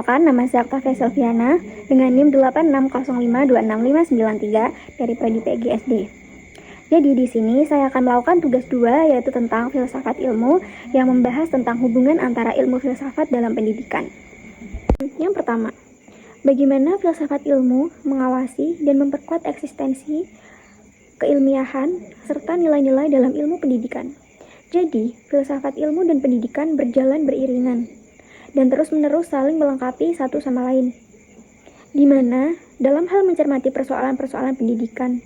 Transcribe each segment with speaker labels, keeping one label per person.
Speaker 1: Perkenalkan, nama saya Octavia Selviana dengan NIM 8605265593 dari Prodi PG SD. Jadi di sini saya akan melakukan tugas 2 yaitu tentang filsafat ilmu yang membahas tentang hubungan antara ilmu filsafat dalam pendidikan. Yang pertama, bagaimana filsafat ilmu mengawasi dan memperkuat eksistensi keilmiahan serta nilai-nilai dalam ilmu pendidikan. Jadi, filsafat ilmu dan pendidikan berjalan beriringan dan terus-menerus saling melengkapi satu sama lain. Di mana, dalam hal mencermati persoalan-persoalan pendidikan,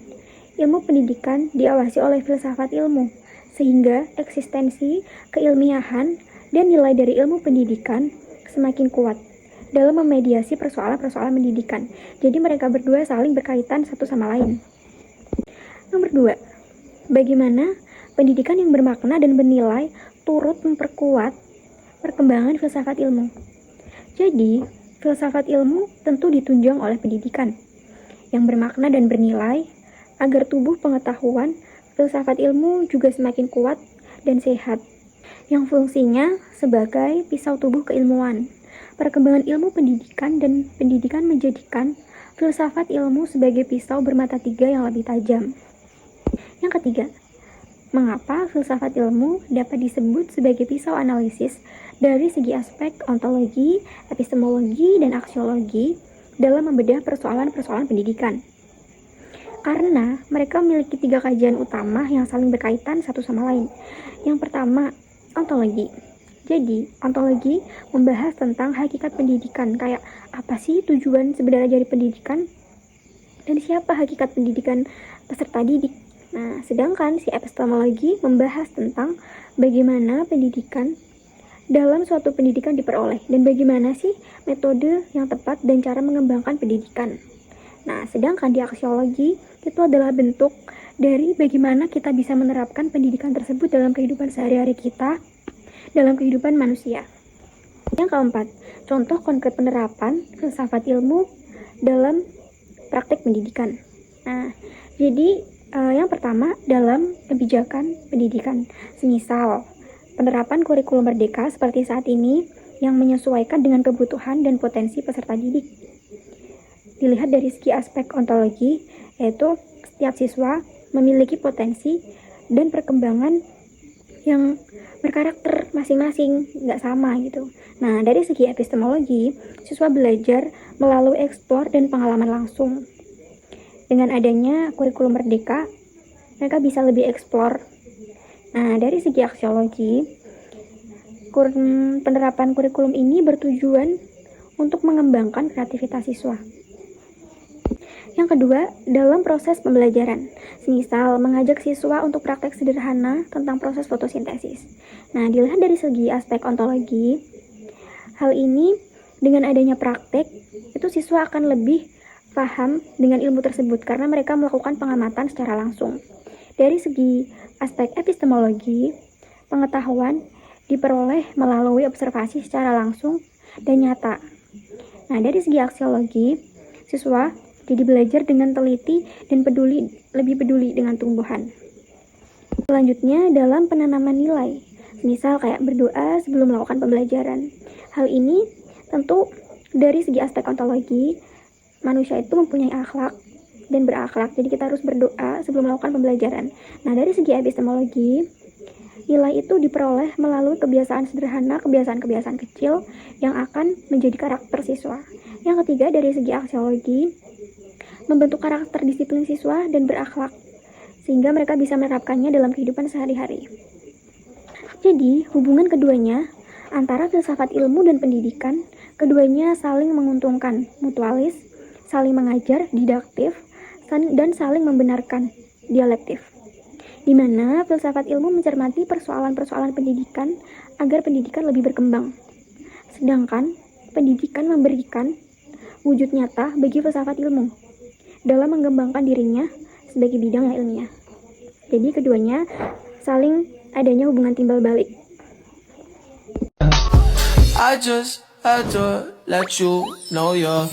Speaker 1: ilmu pendidikan diawasi oleh filsafat ilmu, sehingga eksistensi, keilmiahan, dan nilai dari ilmu pendidikan semakin kuat dalam memediasi persoalan-persoalan pendidikan. Jadi mereka berdua saling berkaitan satu sama lain. Nomor 2, bagaimana pendidikan yang bermakna dan bernilai turut memperkuat perkembangan filsafat ilmu. Jadi, filsafat ilmu tentu ditunjang oleh pendidikan yang bermakna dan bernilai agar tubuh pengetahuan filsafat ilmu juga semakin kuat dan sehat, yang fungsinya sebagai pisau tubuh keilmuan. Perkembangan ilmu pendidikan dan pendidikan menjadikan filsafat ilmu sebagai pisau bermata tiga yang lebih tajam. Yang ketiga, mengapa filsafat ilmu dapat disebut sebagai pisau analisis dari segi aspek ontologi, epistemologi, dan aksiologi dalam membedah persoalan-persoalan pendidikan? Karena mereka memiliki 3 kajian utama yang saling berkaitan satu sama lain. Yang pertama, ontologi. Jadi, ontologi membahas tentang hakikat pendidikan, kayak apa sih tujuan sebenarnya dari pendidikan, dan siapa hakikat pendidikan peserta didik. Nah, sedangkan si epistemologi membahas tentang bagaimana pendidikan dalam suatu pendidikan diperoleh dan bagaimana sih metode yang tepat dan cara mengembangkan pendidikan. Nah, sedangkan di aksiologi itu adalah bentuk dari bagaimana kita bisa menerapkan pendidikan tersebut dalam kehidupan sehari-hari kita, dalam kehidupan manusia. Yang keempat, contoh konkret penerapan filsafat ilmu dalam praktek pendidikan. Nah, jadi yang pertama dalam kebijakan pendidikan, semisal penerapan kurikulum merdeka seperti saat ini yang menyesuaikan dengan kebutuhan dan potensi peserta didik. Dilihat dari segi aspek ontologi, yaitu setiap siswa memiliki potensi dan perkembangan yang berkarakter masing-masing, nggak sama gitu. Nah, dari segi epistemologi, siswa belajar melalui eksplor dan pengalaman langsung. Dengan adanya kurikulum merdeka, mereka bisa lebih eksplor. Nah, dari segi aksiologi, penerapan kurikulum ini bertujuan untuk mengembangkan kreativitas siswa. Yang kedua, dalam proses pembelajaran, misal mengajak siswa untuk praktek sederhana tentang proses fotosintesis. Nah, dilihat dari segi aspek ontologi, hal ini dengan adanya praktek, itu siswa akan lebih paham dengan ilmu tersebut karena mereka melakukan pengamatan secara langsung. Dari segi aspek epistemologi, pengetahuan diperoleh melalui observasi secara langsung dan nyata. Nah, dari segi aksiologi, siswa jadi belajar dengan teliti dan lebih peduli dengan tumbuhan. Selanjutnya, dalam penanaman nilai, misal kayak berdoa sebelum melakukan pembelajaran. Hal ini tentu dari segi aspek ontologi, manusia itu mempunyai akhlak dan berakhlak, jadi kita harus berdoa sebelum melakukan pembelajaran. Nah, dari segi epistemologi, nilai itu diperoleh melalui kebiasaan sederhana, kebiasaan-kebiasaan kecil yang akan menjadi karakter siswa. Yang ketiga, dari segi aksiologi, membentuk karakter disiplin siswa dan berakhlak, sehingga mereka bisa menerapkannya dalam kehidupan sehari-hari. Jadi, hubungan keduanya antara filsafat ilmu dan pendidikan, keduanya saling menguntungkan, mutualis, saling mengajar, didaktif, dan saling membenarkan, dialektif. Di mana filsafat ilmu mencermati persoalan-persoalan pendidikan agar pendidikan lebih berkembang. Sedangkan pendidikan memberikan wujud nyata bagi filsafat ilmu dalam mengembangkan dirinya sebagai bidang yang ilmiah. Jadi keduanya saling adanya hubungan timbal balik.
Speaker 2: I just had to let you know you're